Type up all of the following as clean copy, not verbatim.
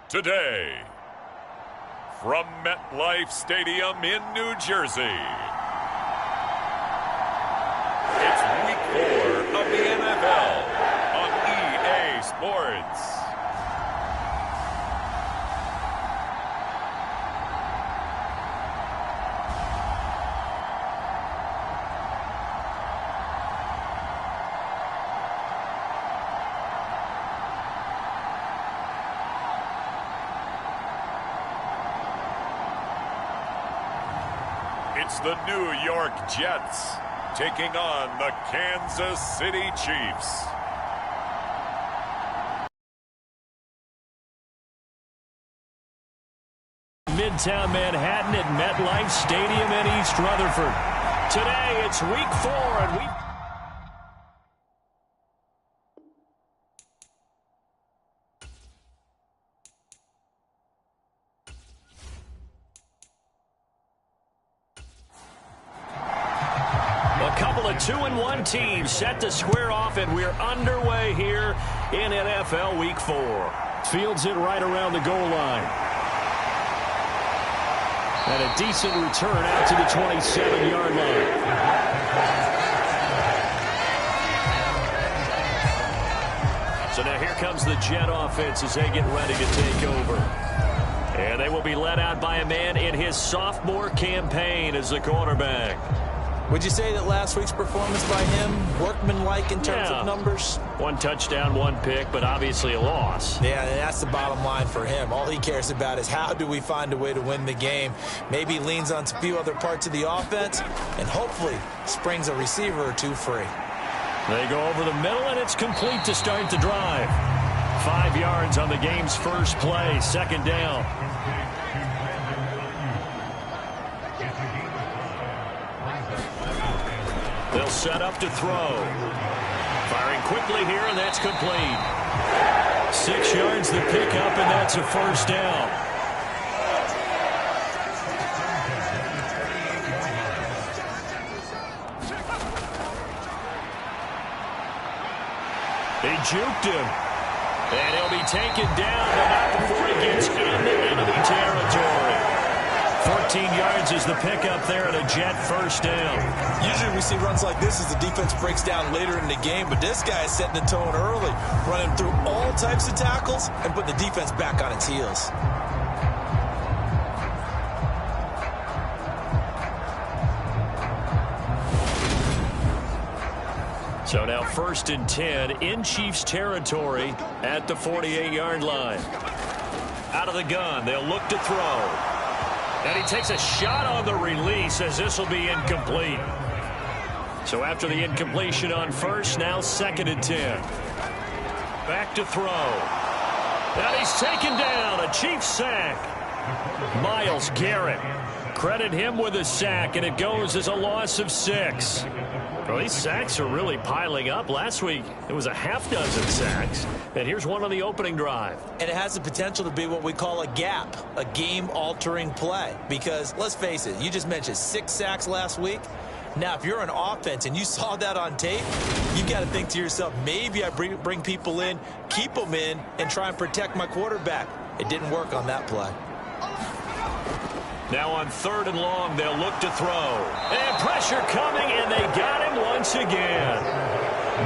today, from MetLife Stadium in New Jersey, it's Week 4 of the NFL on EA Sports. It's the New York Jets taking on the Kansas City Chiefs. Midtown Manhattan at MetLife Stadium in East Rutherford. Today it's Week 4 and we... A couple of 2-1 teams set to square off, and we're underway here in NFL Week 4. Fields it right around the goal line. And a decent return out to the 27-yard line. So now here comes the Jet offense as they get ready to take over. And they will be led out by a man in his sophomore campaign as the quarterback. Would you say that last week's performance by him, workmanlike in terms of numbers? 1 touchdown, 1 pick, but obviously a loss. Yeah, that's the bottom line for him. All he cares about is how do we find a way to win the game. Maybe leans on a few other parts of the offense, and hopefully springs a receiver or two free. They go over the middle, and it's complete to start the drive. 5 yards on the game's first play, second down. They'll set up to throw. Firing quickly here, and that's complete. 6 yards the pickup, and that's a first down. They juked him. And he'll be taken down, but not before he gets into enemy territory. 14 yards is the pickup there at a Jet first down. Usually we see runs like this as the defense breaks down later in the game, but this guy is setting the tone early, running through all types of tackles and putting the defense back on its heels. So now 1st and 10 in Chiefs territory at the 48-yard line. Out of the gun, they'll look to throw. And he takes a shot on the release as this will be incomplete. So after the incompletion on first, now 2nd and 10. Back to throw. And he's taken down, a Chiefs sack. Myles Garrett. Credit him with a sack, and it goes as a loss of 6. Well, these sacks are really piling up. Last week, it was a half-dozen sacks. And here's one on the opening drive. And it has the potential to be what we call a gap, a game-altering play. Because, let's face it, you just mentioned 6 sacks last week. Now, if you're an offense and you saw that on tape, you got to think to yourself, maybe I bring people in, keep them in, and try and protect my quarterback. It didn't work on that play. Now on 3rd and long, they'll look to throw. And pressure coming, and they got him once again.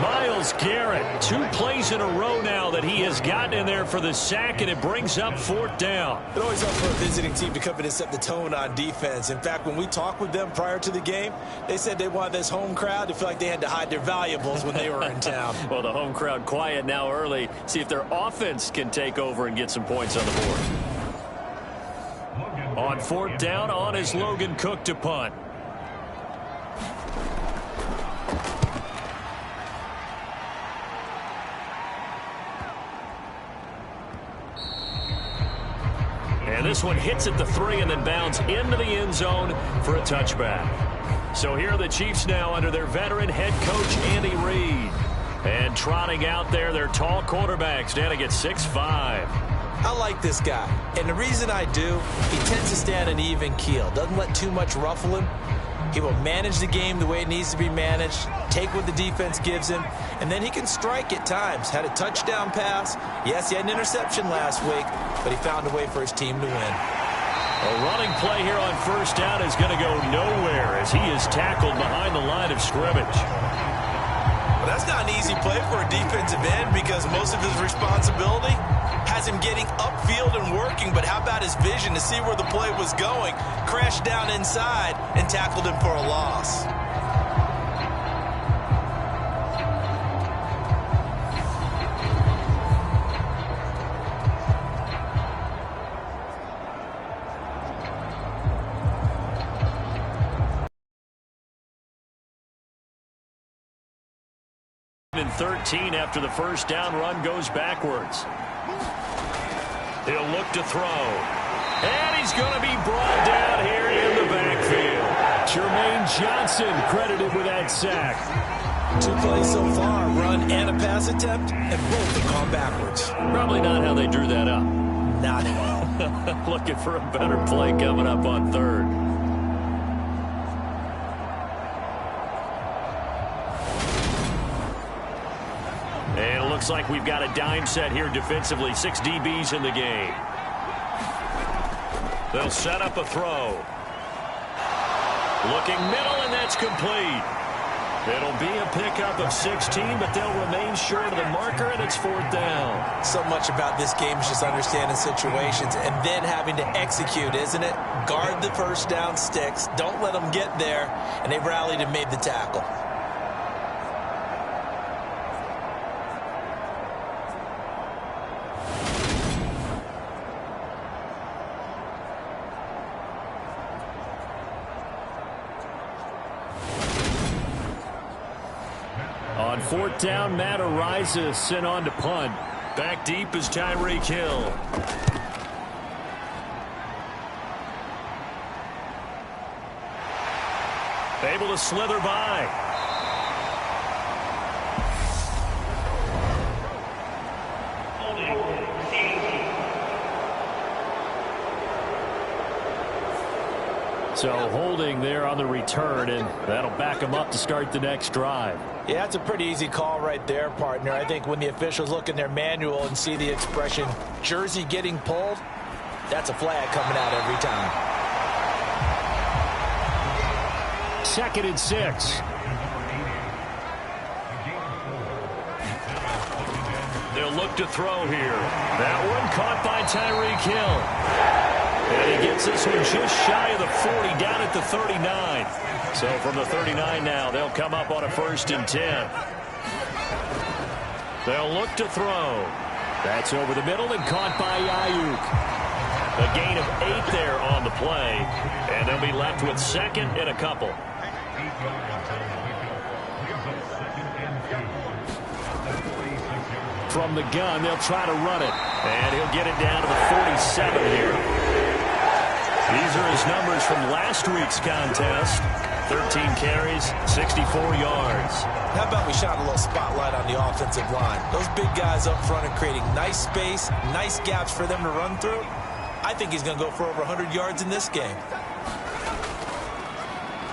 Myles Garrett, 2 plays in a row now that he has gotten in there for the sack, and it brings up 4th down. It always helps for a visiting team to come in and set the tone on defense. In fact, when we talked with them prior to the game, they said they wanted this home crowd to feel like they had to hide their valuables when they were in town. Well, the home crowd quiet now early. See if their offense can take over and get some points on the board. On 4th down, on is Logan Cook to punt. And this one hits at the 3 and then bounds into the end zone for a touchback. So here are the Chiefs now under their veteran head coach, Andy Reid. And trotting out there, their tall quarterback standing at 6'5". I like this guy, and the reason I do, he tends to stay on an even keel, doesn't let too much ruffle him. He will manage the game the way it needs to be managed, take what the defense gives him, and then he can strike at times. Had a touchdown pass. Yes, he had an interception last week, but he found a way for his team to win. A running play here on first down is going to go nowhere as he is tackled behind the line of scrimmage. Well, that's not an easy play for a defensive end because most of his responsibility has him getting upfield and working, but how about his vision to see where the play was going, crashed down inside, and tackled him for a loss. In 13 after the first down run goes backwards. He'll look to throw. And he's going to be brought down here in the backfield. Jermaine Johnson credited with that sack. 2 plays so far, run and a pass attempt, and both have gone backwards. Probably not how they drew that up. Not at all. Looking for a better play coming up on third. And it looks like we've got a dime set here defensively. 6 DBs in the game. They'll set up a throw. Looking middle, and that's complete. It'll be a pickup of 16, but they'll remain short of the marker, and it's 4th down. So much about this game is just understanding situations and then having to execute, isn't it? Guard the first down sticks. Don't let them get there, and they rallied and made the tackle. On 4th down, Matt Ariza sent on to punt. Back deep is Tyreek Hill. Able to slither by. So holding there on the return, and that'll back him up to start the next drive. Yeah, that's a pretty easy call right there, partner. I think when the officials look in their manual and see the expression jersey getting pulled, that's a flag coming out every time. 2nd and 6. They'll look to throw here. That one caught by Tyreek Hill. And he gets this one just shy of the 40, down at the 39. So from the 39 now, they'll come up on a 1st and 10. They'll look to throw. That's over the middle and caught by Ayuk. A gain of 8 there on the play. And they'll be left with 2nd and a couple. From the gun, they'll try to run it. And he'll get it down to the 47 here. These are his numbers from last week's contest. 13 carries, 64 yards. How about we shine a little spotlight on the offensive line? Those big guys up front are creating nice space, nice gaps for them to run through. I think he's going to go for over 100 yards in this game.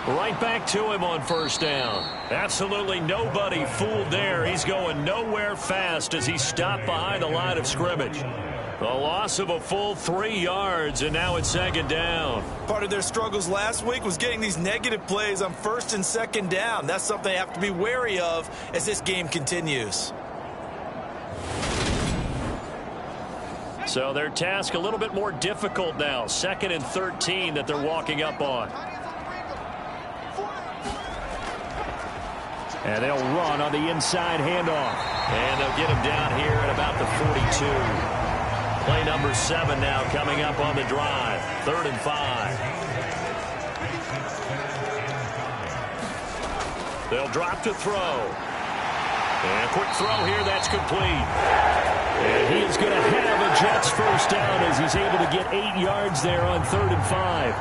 Right back to him on 1st down. Absolutely nobody fooled there. He's going nowhere fast as he stopped behind the line of scrimmage. The loss of a full 3 yards, and now it's 2nd down. Part of their struggles last week was getting these negative plays on 1st and 2nd down. That's something they have to be wary of as this game continues. So their task a little bit more difficult now. 2nd and 13 that they're walking up on. And they'll run on the inside handoff. And they'll get him down here at about the 42. Play number 7 now coming up on the drive. 3rd and 5. They'll drop to throw. And a quick throw here, that's complete. And he is going to have a Jets 1st down as he's able to get 8 yards there on 3rd and 5.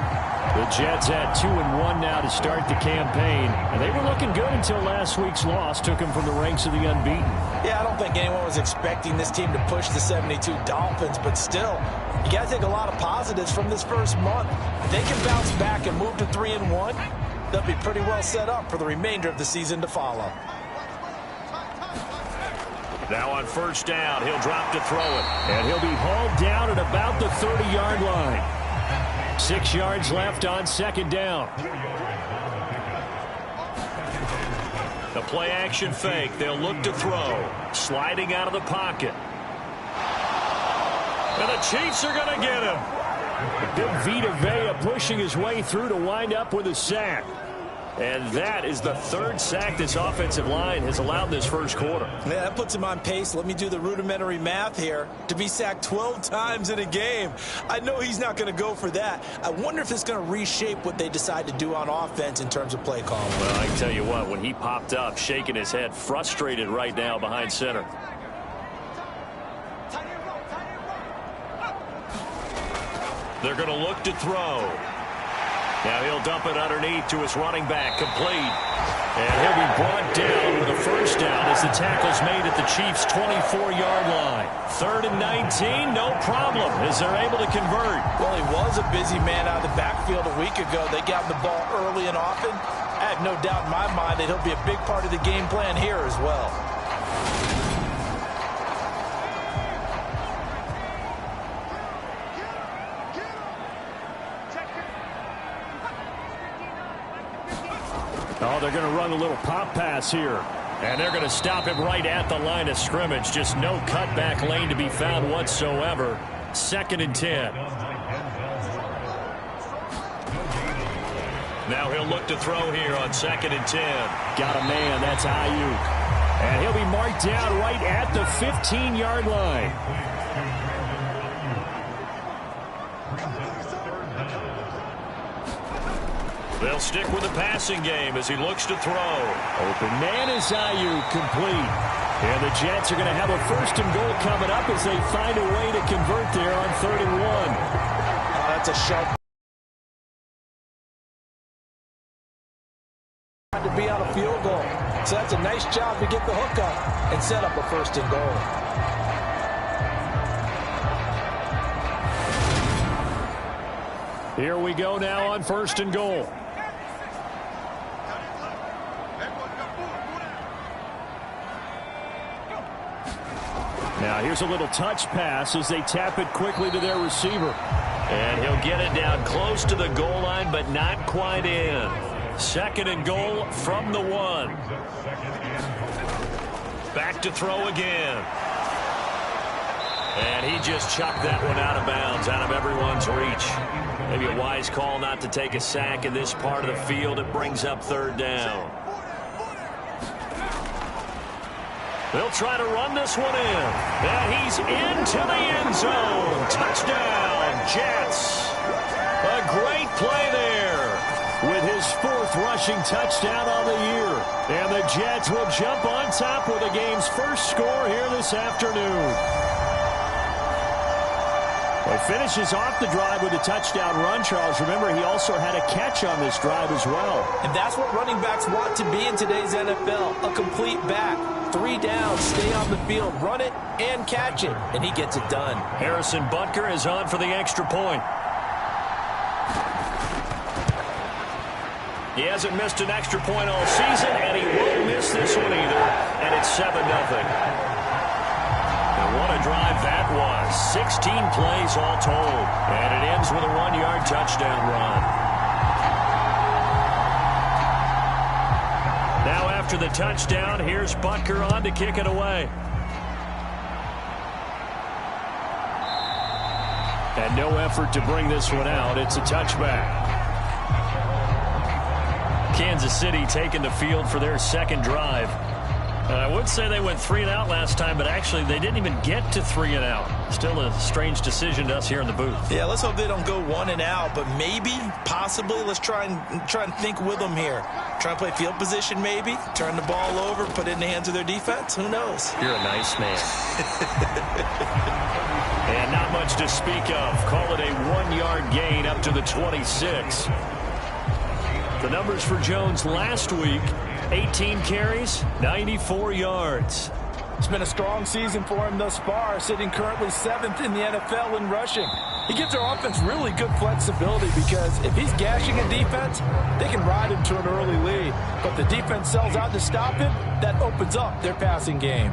The Jets at 2-1 now to start the campaign. And they were looking good until last week's loss took them from the ranks of the unbeaten. Yeah, I don't think anyone was expecting this team to push the 72 Dolphins, but still, you got to take a lot of positives from this first month. If they can bounce back and move to 3-1, they'll be pretty well set up for the remainder of the season to follow. Now on first down, he'll drop to throw it. And he'll be hauled down at about the 30-yard line. 6 yards left on second down. The play-action fake. They'll look to throw. Sliding out of the pocket. And the Chiefs are going to get him. Big Vita Vea pushing his way through to wind up with a sack. And that is the third sack this offensive line has allowed this first quarter. Man, that puts him on pace. Let me do the rudimentary math here. To be sacked 12 times in a game, I know he's not going to go for that. I wonder if it's going to reshape what they decide to do on offense in terms of play calling. Well, I can tell you what, when he popped up, shaking his head, frustrated right now behind center. They're going to look to throw. Now he'll dump it underneath to his running back, complete. And he'll be brought down with a first down as the tackle's made at the Chiefs' 24-yard line. 3rd and 19, no problem, as they're able to convert. Well, he was a busy man out of the backfield a week ago. They got the ball early and often. I have no doubt in my mind that he'll be a big part of the game plan here as well. Oh, they're going to run a little pop pass here. And they're going to stop him right at the line of scrimmage. Just no cutback lane to be found whatsoever. 2nd and 10. Now he'll look to throw here on 2nd and 10. Got a man, that's Ayuk. And he'll be marked down right at the 15-yard line. They'll stick with the passing game as he looks to throw. Open man is Ayuk, complete. And the Jets are going to have a 1st and goal coming up as they find a way to convert there on 3rd and 1. That's a sharp to be on a field goal. So that's a nice job to get the hook up and set up a 1st and goal. Here we go now on 1st and goal. Now here's a little touch pass as they tap it quickly to their receiver. And he'll get it down close to the goal line, but not quite in. 2nd and goal from the 1. Back to throw again. And he just chucked that one out of bounds, out of everyone's reach. Maybe a wise call not to take a sack in this part of the field. It brings up 3rd down. They'll try to run this one in. And he's into the end zone. Touchdown, Jets. A great play there with his 4th rushing touchdown on the year. And the Jets will jump on top with the game's first score here this afternoon. He finishes off the drive with a touchdown run, Charles. Remember, he also had a catch on this drive as well. And that's what running backs want to be in today's NFL, a complete back. 3 downs, stay on the field, run it, and catch it. And he gets it done. Harrison Butker is on for the extra point. He hasn't missed an extra point all season, and he won't miss this one either. And it's 7-0. What a drive that was. 16 plays all told. And it ends with a 1-yard touchdown run. Now after the touchdown, here's Butker on to kick it away. And no effort to bring this one out. It's a touchback. Kansas City taking the field for their 2nd drive. I would say they went 3 and out last time, but actually they didn't even get to 3 and out. Still a strange decision to us here in the booth. Yeah, let's hope they don't go 1 and out, but maybe, possibly, let's try and think with them here. Try and play field position maybe, turn the ball over, put it in the hands of their defense. Who knows? You're a nice man. And not much to speak of. Call it a 1-yard gain up to the 26. The numbers for Jones last week: 18 carries, 94 yards. It's been a strong season for him thus far, sitting currently 7th in the NFL in rushing. He gives their offense really good flexibility because if he's gashing a defense, they can ride him to an early lead. But the defense sells out to stop him, that opens up their passing game.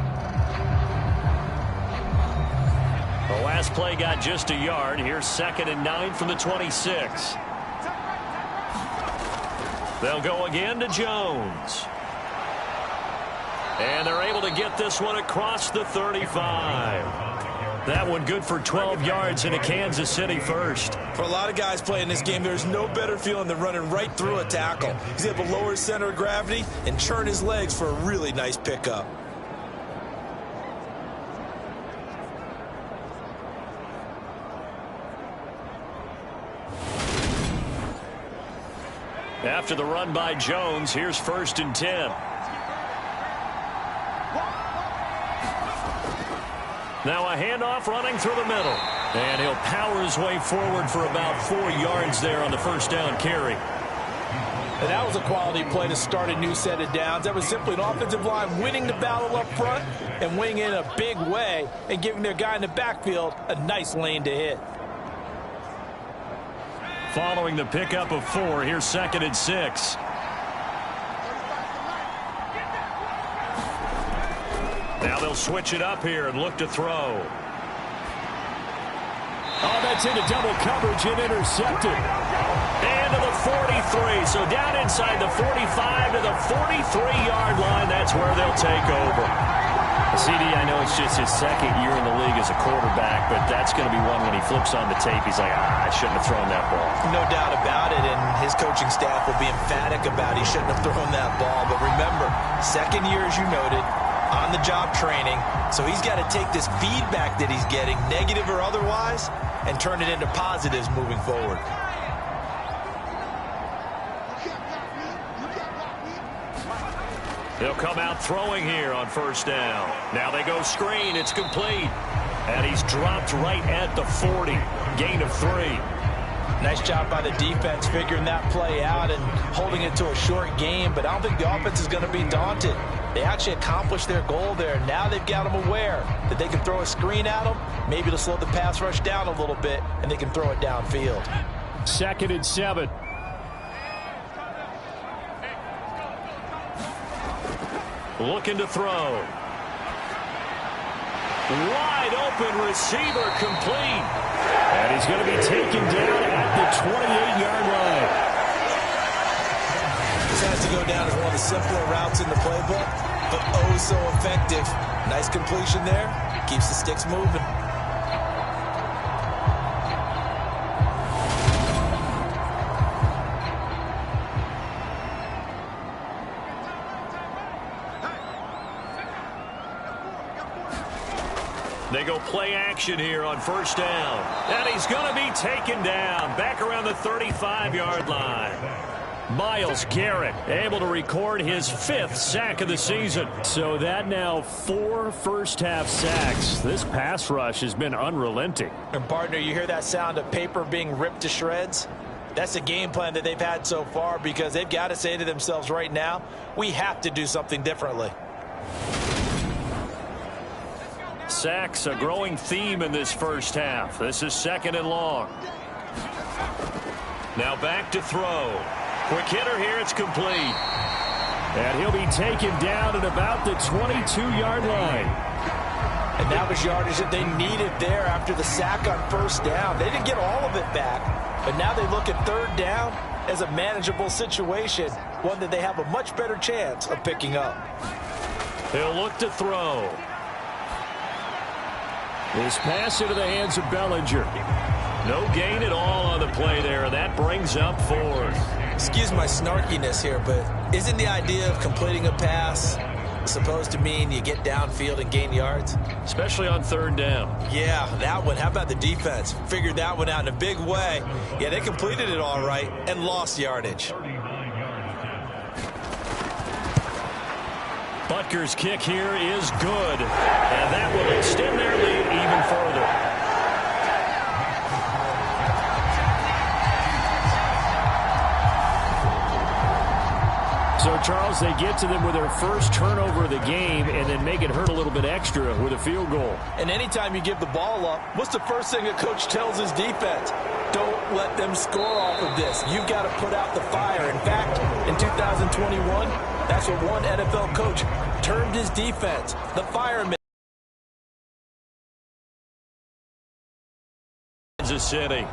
The last play got just a yard. Here's 2nd and 9 from the 26. They'll go again to Jones. And they're able to get this one across the 35. That one good for 12 yards in a Kansas City first. For a lot of guys playing this game, there's no better feeling than running right through a tackle. He's able to lower his center of gravity and churn his legs for a really nice pickup. After the run by Jones, here's 1st and 10. Now a handoff running through the middle. And he'll power his way forward for about 4 yards there on the first down carry. And that was a quality play to start a new set of downs. That was simply an offensive line winning the battle up front and winning in a big way and giving their guy in the backfield a nice lane to hit. Following the pickup of 4, here's 2nd and 6. Now they'll switch it up here and look to throw. Oh, that's into double coverage and intercepted. And to the 43. So down inside the 45 to the 43-yard line. That's where they'll take over. CD, I know it's just his 2nd year in the league as a quarterback, but that's going to be one when he flips on the tape. He's like, I shouldn't have thrown that ball. No doubt about it, and his coaching staff will be emphatic about he shouldn't have thrown that ball. But remember, 2nd year, as you noted, on-the-job training, so he's got to take this feedback that he's getting, negative or otherwise, and turn it into positives moving forward. They'll come out throwing here on 1st down. Now they go screen. It's complete. And he's dropped right at the 40. Gain of 3. Nice job by the defense figuring that play out and holding it to a short game, but I don't think the offense is going to be daunted. They actually accomplished their goal there. Now they've got them aware that they can throw a screen at them, maybe to slow the pass rush down a little bit, and they can throw it downfield. 2nd and 7. Looking to throw. Wide open receiver complete. And he's going to be taken down at the 28-yard line. This has to go down as one of the simpler routes in the playbook, but oh so effective. Nice completion there. Keeps the sticks moving. They go play action here on 1st down. And he's going to be taken down back around the 35-yard line. Myles Garrett able to record his 5th sack of the season. So that now 4 first-half sacks. This pass rush has been unrelenting. And partner, you hear that sound of paper being ripped to shreds? That's the game plan that they've had so far because they've got to say to themselves right now, we have to do something differently. Sacks, a growing theme in this first half. This is 2nd and long. Now back to throw. Quick hitter here, it's complete. And he'll be taken down at about the 22-yard line. And that was yardage that they needed there after the sack on 1st down. They didn't get all of it back, but now they look at 3rd down as a manageable situation, one that they have a much better chance of picking up. He'll look to throw. This pass into the hands of Bellinger. No gain at all on the play there. That brings up 4th. Excuse my snarkiness here, but isn't the idea of completing a pass supposed to mean you get downfield and gain yards? Especially on 3rd down. Yeah, that one. How about the defense? Figured that one out in a big way. Yeah, they completed it all right and lost yardage. Butker's kick here is good. And that will extend their lead even further. So, Charles, they get to them with their first turnover of the game and then make it hurt a little bit extra with a field goal. And anytime you give the ball up, what's the first thing a coach tells his defense? Don't let them score off of this. You've got to put out the fire. In fact, in 2021, that's what one NFL coach termed his defense, the fireman. Kansas City.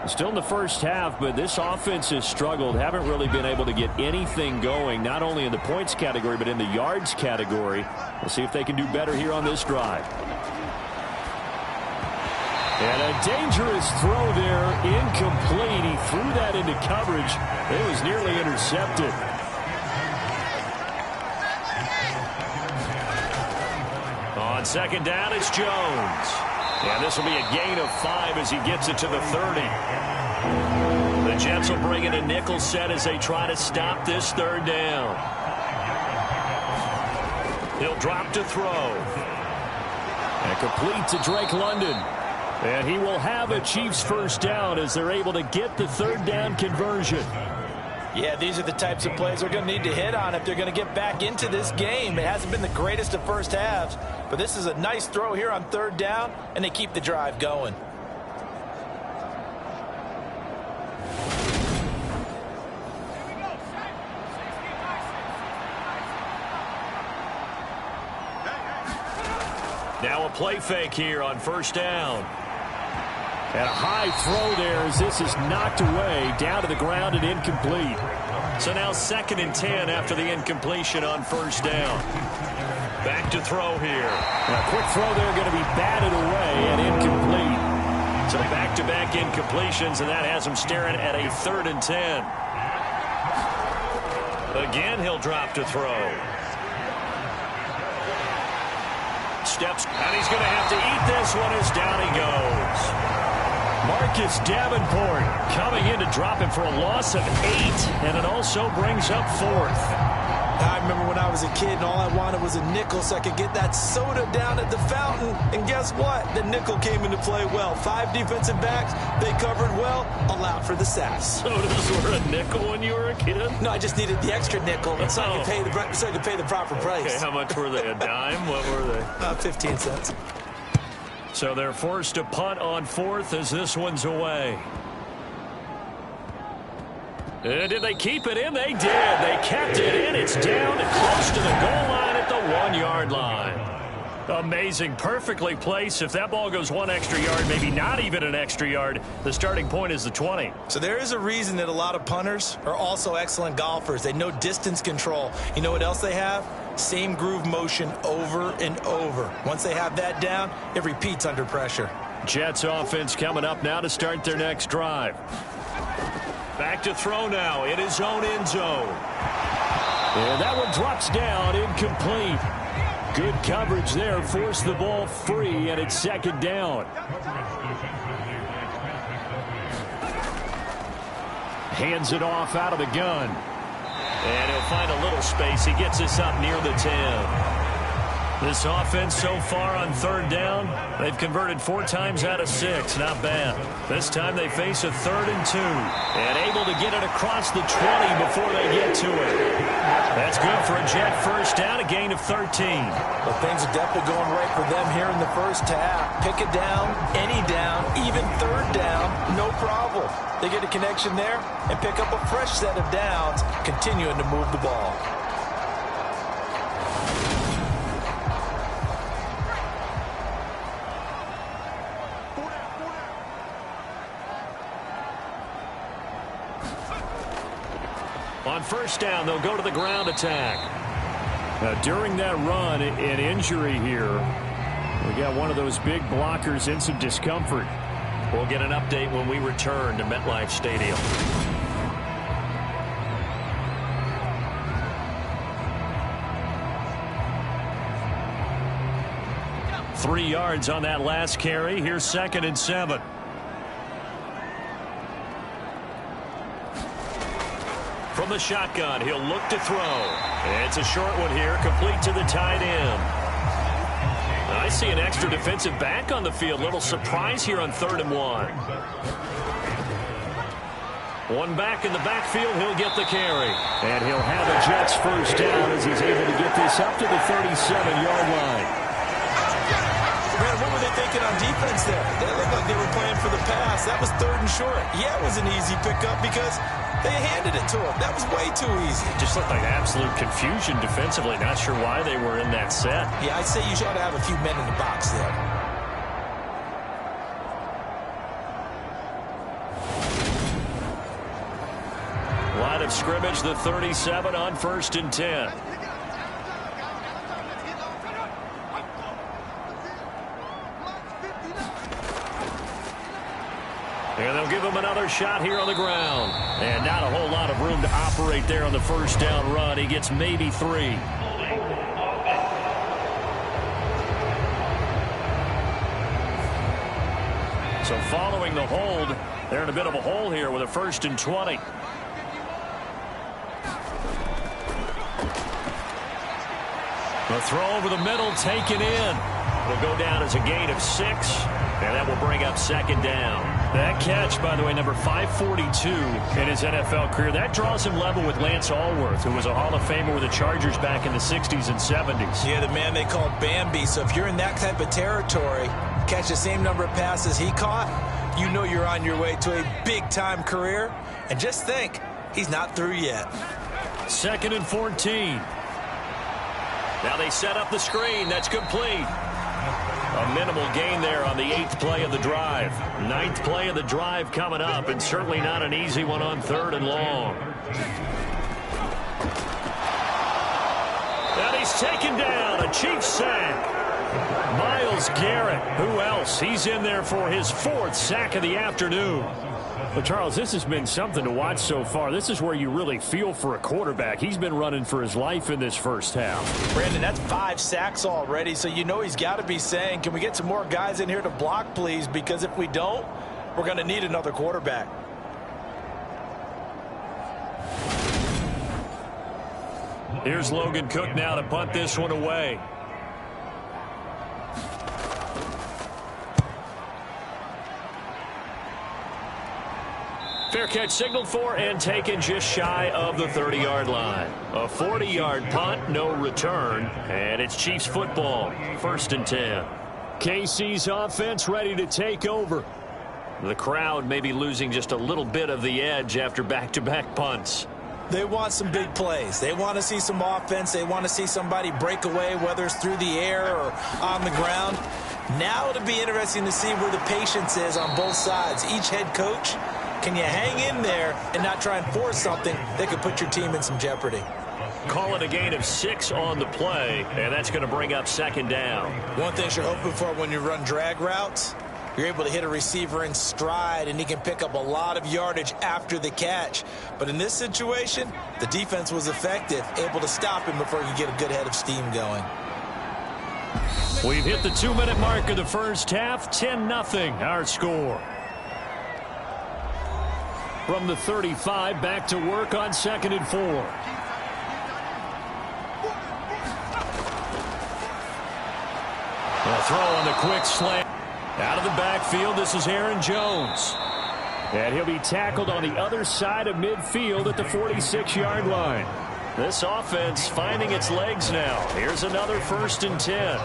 Still in the first half, but this offense has struggled. Haven't really been able to get anything going, not only in the points category, but in the yards category. We'll see if they can do better here on this drive. And a dangerous throw there, incomplete. He threw that into coverage. It was nearly intercepted. On second down, it's Jones. And this will be a gain of 5 as he gets it to the 30. The Jets will bring in a nickel set as they try to stop this third down. He'll drop to throw. And complete to Drake London. And he will have a Chiefs first down as they're able to get the third down conversion. Yeah, these are the types of plays they're going to need to hit on if they're going to get back into this game. It hasn't been the greatest of first halves, but this is a nice throw here on third down, and they keep the drive going. Now a play fake here on first down. And a high throw there as this is knocked away, down to the ground and incomplete. So now 2nd and 10 after the incompletion on first down. Back to throw here. And a quick throw there going to be batted away and incomplete. So back-to-back incompletions, and that has him staring at a 3rd and 10. Again, he'll drop to throw. Steps, and he's going to have to eat this one as down he goes. Marcus Davenport coming in to drop him for a loss of 8, and it also brings up 4th. I remember when I was a kid and all I wanted was a nickel so I could get that soda down at the fountain. And guess what? The nickel came into play well. 5 defensive backs, they covered well, allowed for the sacks. Sodas were a nickel when you were a kid? No, I just needed the extra nickel so I could pay the proper price. Okay, how much were they? A dime? What were they? 15 cents. So they're forced to punt on 4th as this one's away. Did they keep it in? They did. They kept it in. It's down and close to the goal line at the 1-yard line. Amazing. Perfectly placed. If that ball goes 1 extra yard, maybe not even an extra yard, the starting point is the 20. So there is a reason that a lot of punters are also excellent golfers. They know distance control. You know what else they have? Same groove motion over and over. Once they have that down, it repeats under pressure. Jets offense coming up now to start their next drive. Back to throw now in his own end zone. And that one drops down, incomplete. Good coverage there, forced the ball free, and it's 2nd down. Hands it off out of the gun. And he'll find a little space. He gets this up near the 10. This offense so far on 3rd down, they've converted 4 times out of 6. Not bad. This time they face a 3rd and 2. And able to get it across the 20 before they get to it. That's good for a Jet first down, a gain of 13. Well, things are definitely going right for them here in the first half. Pick a down, any down, even 3rd down, no problem. They get a connection there and pick up a fresh set of downs, continuing to move the ball. On first down, they'll go to the ground attack. Now, during that run, an injury here. We got one of those big blockers in some discomfort. We'll get an update when we return to MetLife Stadium. Three yards on that last carry. Here's 2nd and 7. From the shotgun, he'll look to throw. And it's a short one here, complete to the tight end. I see an extra defensive back on the field. Little surprise here on 3rd and 1. One back in the backfield, he'll get the carry. And he'll have a Jets first down as he's able to get this up to the 37-yard line. Man, what were they thinking on defense there? They looked like they were playing for the pass. That was 3rd and short. Yeah, it was an easy pickup because they handed it to him. That was way too easy. Just looked like absolute confusion defensively. Not sure why they were in that set. Yeah, I'd say you should have a few men in the box there. Line of scrimmage, the 37 on 1st and 10. And they'll give him another shot here on the ground. And not a whole lot of room to operate there on the first down run. He gets maybe 3. So following the hold, they're in a bit of a hole here with a 1st and 20. The throw over the middle, taken in. It'll go down as a gain of 6, and that will bring up 2nd down. That catch, by the way, number 542 in his NFL career. That draws him level with Lance Allworth, who was a Hall of Famer with the Chargers back in the 60s and 70s. Yeah, the man they call Bambi. So if you're in that type of territory, catch the same number of passes he caught, you know you're on your way to a big-time career. And just think, he's not through yet. 2nd and 14. Now they set up the screen. That's complete. A minimal gain there on the 8th play of the drive. 9th play of the drive coming up, and certainly not an easy one on 3rd and long. And he's taken down. A Chiefs sack. Myles Garrett. Who else? He's in there for his 4th sack of the afternoon. Well, Charles, this has been something to watch so far. This is where you really feel for a quarterback. He's been running for his life in this first half. Brandon, that's 5 sacks already, so you know he's got to be saying, can we get some more guys in here to block, please? Because if we don't, we're going to need another quarterback. Here's Logan Cook now to punt this one away. Fair catch signaled for and taken just shy of the 30-yard line. A 40-yard punt, no return, and it's Chiefs football. 1st and 10. KC's offense ready to take over. The crowd may be losing just a little bit of the edge after back-to-back punts. They want some big plays. They want to see some offense. They want to see somebody break away, whether it's through the air or on the ground. Now it'll be interesting to see where the patience is on both sides. Each head coach, can you hang in there and not try and force something that could put your team in some jeopardy? Call it a gain of 6 on the play, and that's going to bring up 2nd down. One thing you're hoping for when you run drag routes, you're able to hit a receiver in stride, and he can pick up a lot of yardage after the catch. But in this situation, the defense was effective, able to stop him before he could get a good head of steam going. We've hit the 2-minute mark of the first half. 10-0 our score. From the 35, back to work on 2nd and 4. A throw on the quick slant. Out of the backfield, this is Aaron Jones. And he'll be tackled on the other side of midfield at the 46-yard line. This offense finding its legs now. Here's another 1st and 10.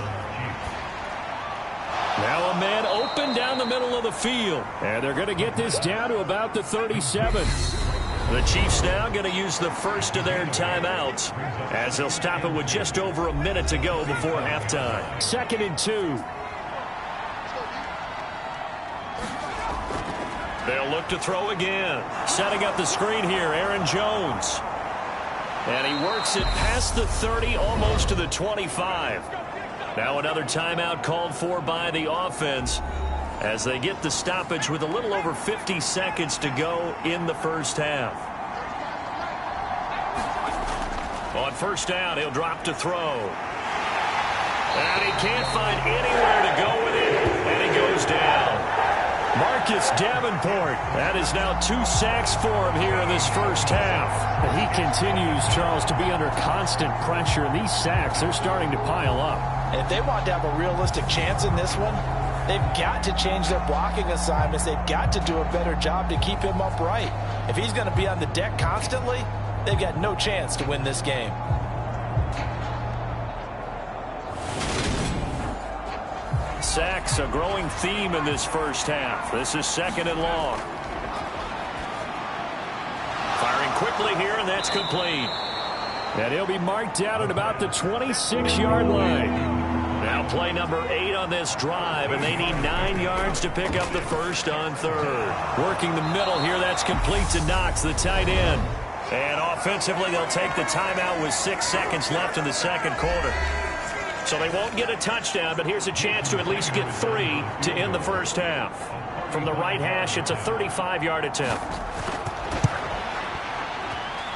Now a man open down the middle of the field. And they're going to get this down to about the 37. The Chiefs now going to use the first of their timeouts as they'll stop it with just over a minute to go before halftime. 2nd and 2. They'll look to throw again. Setting up the screen here, Aaron Jones. And he works it past the 30, almost to the 25. Now another timeout called for by the offense as they get the stoppage with a little over 50 seconds to go in the first half. On 1st down, he'll drop to throw. And he can't find anywhere to go with it, and he goes down. Marcus Davenport, that is now 2 sacks for him here in this first half. And he continues, Charles, to be under constant pressure. And these sacks, they're starting to pile up. And if they want to have a realistic chance in this one, They've got to change their blocking assignments. They've got to do a better job to keep him upright. If he's going to be on the deck constantly, they've got no chance to win this game. Sacks, a growing theme in this first half. This is 2nd and long. Firing quickly here, and that's complete. And he'll be marked out at about the 26-yard line. Now play number 8 on this drive, and they need 9 yards to pick up the first on 3rd. Working the middle here, that's complete to Knox, the tight end. And offensively, they'll take the timeout with 6 seconds left in the second quarter. So they won't get a touchdown, but here's a chance to at least get 3 to end the first half. From the right hash, it's a 35-yard attempt.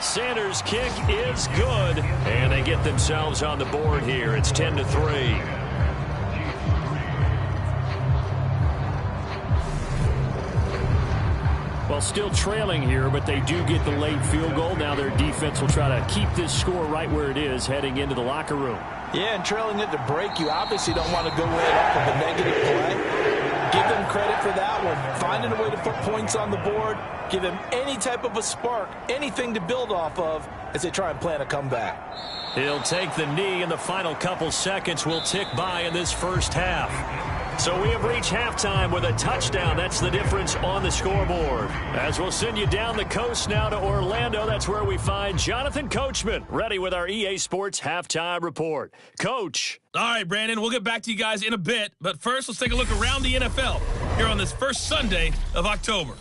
Sanders' kick is good, and they get themselves on the board here. It's 10-3. Well, still trailing here, but they do get the late field goal. Now their defense will try to keep this score right where it is heading into the locker room. Yeah, and trailing at the break, you obviously don't want to go in off of a negative play. Give them credit for that one. Finding a way to put points on the board, give them any type of a spark, anything to build off of as they try and plan a comeback. He'll take the knee, and the final couple seconds will tick by in this first half. So we have reached halftime with a touchdown. That's the difference on the scoreboard. As we'll send you down the coast now to Orlando, that's where we find Jonathan Coachman, ready with our EA Sports Halftime Report. Coach. All right, Brandon, we'll get back to you guys in a bit. But first, let's take a look around the NFL here on this first Sunday of October.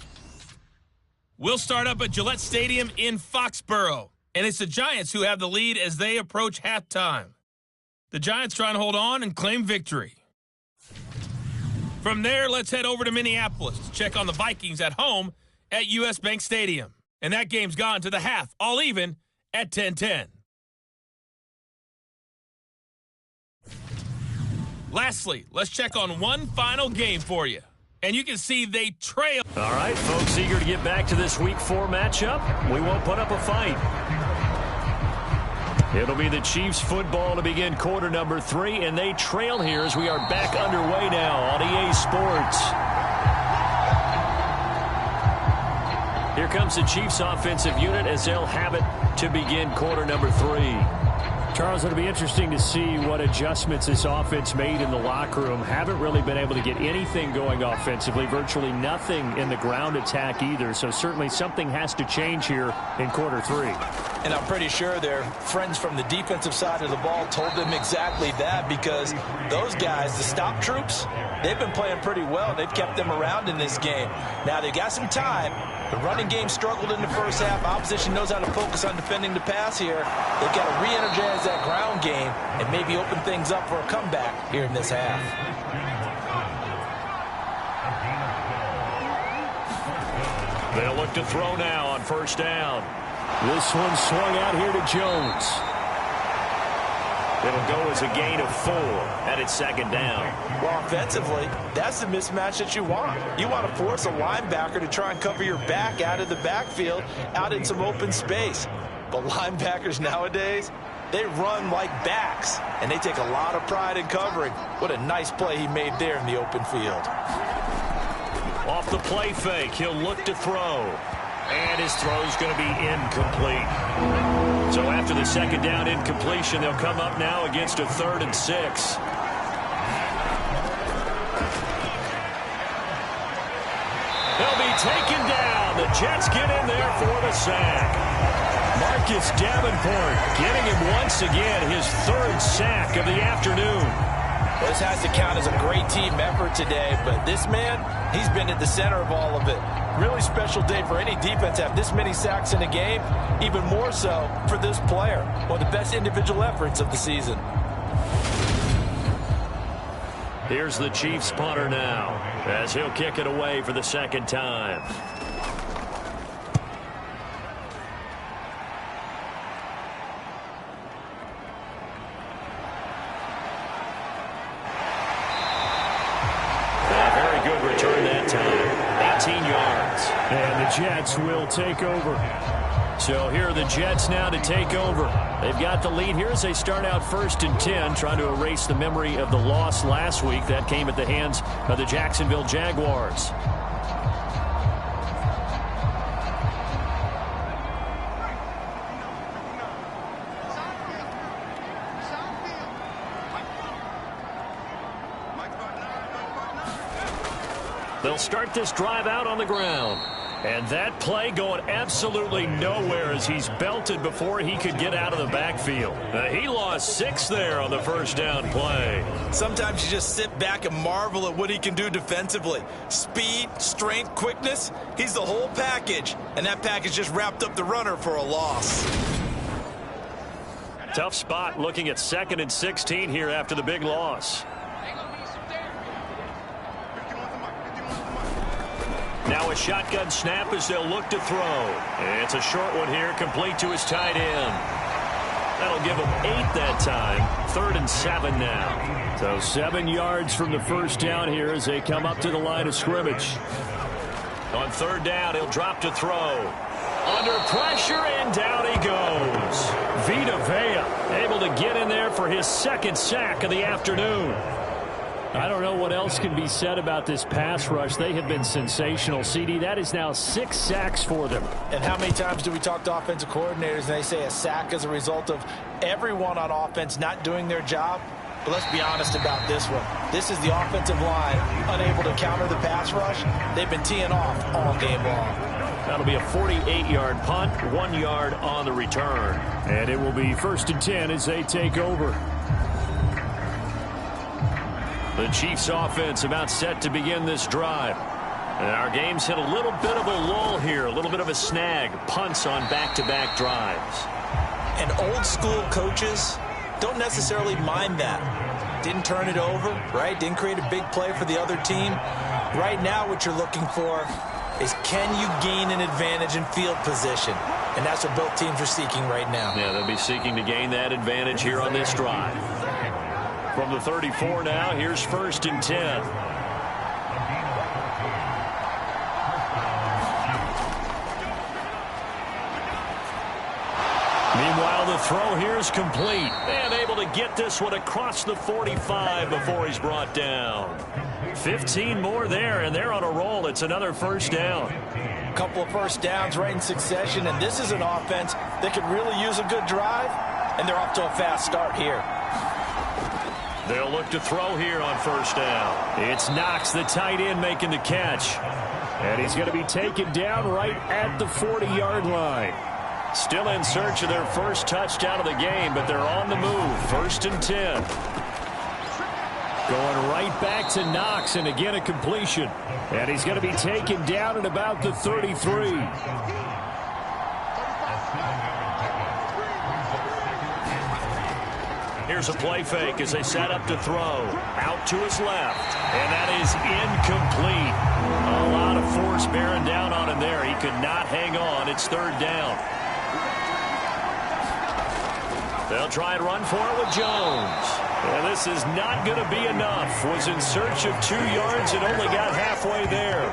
We'll start up at Gillette Stadium in Foxborough. And it's the Giants who have the lead as they approach halftime. The Giants trying to hold on and claim victory. From there, let's head over to Minneapolis to check on the Vikings at home at US Bank Stadium. And that game's gone to the half, all even at 10-10. Lastly, let's check on one final game for you. And you can see they trail. All right, folks, eager to get back to this Week 4 matchup. We won't put up a fight. It'll be the Chiefs football to begin quarter number 3, and they trail here as we are back underway now on EA Sports. Here comes the Chiefs offensive unit as they'll have it to begin quarter number 3. Charles, it'll be interesting to see what adjustments this offense made in the locker room. Haven't really been able to get anything going offensively, virtually nothing in the ground attack either. So certainly something has to change here in quarter 3. And I'm pretty sure their friends from the defensive side of the ball told them exactly that, because those guys, the stop troops, they've been playing pretty well. They've kept them around in this game. Now they've got some time. The running game struggled in the first half. Opposition knows how to focus on defending the pass here. They've got to re-energize that ground game and maybe open things up for a comeback here in this half. They'll look to throw now on first down. This one swung out here to Jones. It'll go as a gain of 4 at its second down. Well, offensively, that's the mismatch that you want. You want to force a linebacker to try and cover your back out of the backfield, out in some open space. But linebackers nowadays, they run like backs, and they take a lot of pride in covering. What a nice play he made there in the open field. Off the play fake, he'll look to throw. And his throw's going to be incomplete. So after the second down incompletion, they'll come up now against a 3rd and 6. They'll be taken down. The Jets get in there for the sack. Marcus Davenport getting him once again, his 3rd sack of the afternoon. Well, this has to count as a great team effort today, but this man, he's been at the center of all of it. Really special day for any defense to have this many sacks in a game, even more so for this player. One of the best individual efforts of the season. Here's the Chiefs punter now, as he'll kick it away for the second time. Good return that time. 18 yards. And the Jets will take over. So here are the Jets now to take over. They've got the lead here as they start out 1st and 10, trying to erase the memory of the loss last week. That came at the hands of the Jacksonville Jaguars. They'll start this drive out on the ground. And that play going absolutely nowhere as he's belted before he could get out of the backfield. He lost 6 there on the first down play. Sometimes you just sit back and marvel at what he can do defensively. Speed, strength, quickness, he's the whole package. And that package just wrapped up the runner for a loss. Tough spot looking at 2nd and 16 here after the big loss. Now a shotgun snap as they'll look to throw. It's a short one here, complete to his tight end. That'll give him 8 that time. 3rd and 7 now. So 7 yards from the first down here as they come up to the line of scrimmage. On 3rd down, he'll drop to throw. Under pressure, and down he goes. Vita Vea able to get in there for his 2nd sack of the afternoon. I don't know what else can be said about this pass rush. They have been sensational. CD, that is now 6 sacks for them. And how many times do we talk to offensive coordinators and they say a sack as a result of everyone on offense not doing their job? But let's be honest about this one. This is the offensive line unable to counter the pass rush. They've been teeing off all game long. That'll be a 48-yard punt, 1 yard on the return. And it will be 1st and 10 as they take over. The Chiefs offense about set to begin this drive. And our game's hit a little bit of a lull here, a little bit of a snag. Punts on back-to-back drives. And old school coaches don't necessarily mind that. Didn't turn it over, right? Didn't create a big play for the other team. Right now what you're looking for is can you gain an advantage in field position? And that's what both teams are seeking right now. Yeah, they'll be seeking to gain that advantage here on this drive. From the 34 now, here's 1st and 10. Meanwhile, the throw here is complete. And able to get this one across the 45 before he's brought down. 15 more there, and they're on a roll. It's another 1st down. A couple of 1st downs right in succession, and this is an offense that could really use a good drive, and they're off to a fast start here. They'll look to throw here on 1st down. It's Knox, the tight end, making the catch. And he's going to be taken down right at the 40-yard line. Still in search of their first touchdown of the game, but they're on the move. 1st and 10. Going right back to Knox, and again a completion. And he's going to be taken down at about the 33. Here's a play fake as they set up to throw. Out to his left. And that is incomplete. A lot of force bearing down on him there. He could not hang on. It's 3rd down. They'll try and run for it with Jones. And this is not going to be enough. Was in search of 2 yards and only got halfway there.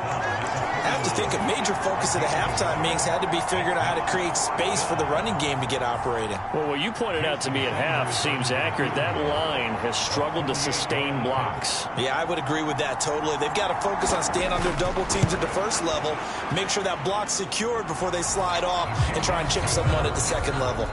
I have to think a major focus of the halftime meetings had to be figuring out how to create space for the running game to get operating. Well, what you pointed out to me at half seems accurate. That line has struggled to sustain blocks. Yeah, I would agree with that totally. They've got to focus on staying under double teams at the first level, make sure that block's secured before they slide off and try and chip someone at the second level.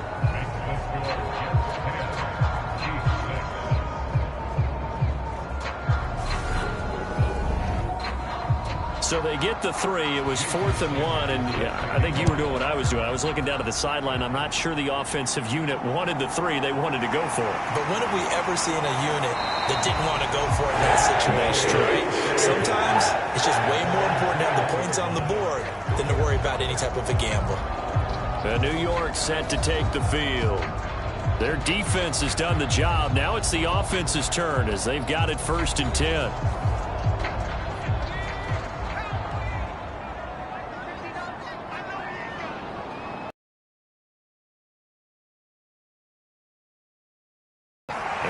So they get the 3. It was 4th and 1, and I think you were doing what I was doing. I was looking down at the sideline. I'm not sure the offensive unit wanted the 3. They wanted to go for it. But when have we ever seen a unit that didn't want to go for it in that situation, right? Sometimes it's just way more important to have the points on the board than to worry about any type of a gamble. New York set to take the field. Their defense has done the job. Now it's the offense's turn as they've got it 1st and 10.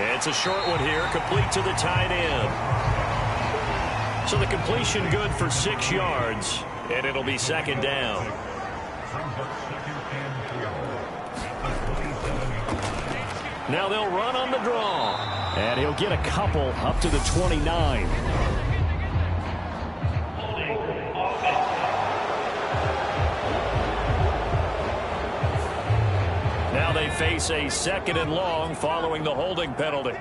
It's a short one here, complete to the tight end. So the completion good for 6 yards, and it'll be 2nd down. Now they'll run on the draw. And he'll get a couple up to the 29. Now they face a 2nd and long following the holding penalty.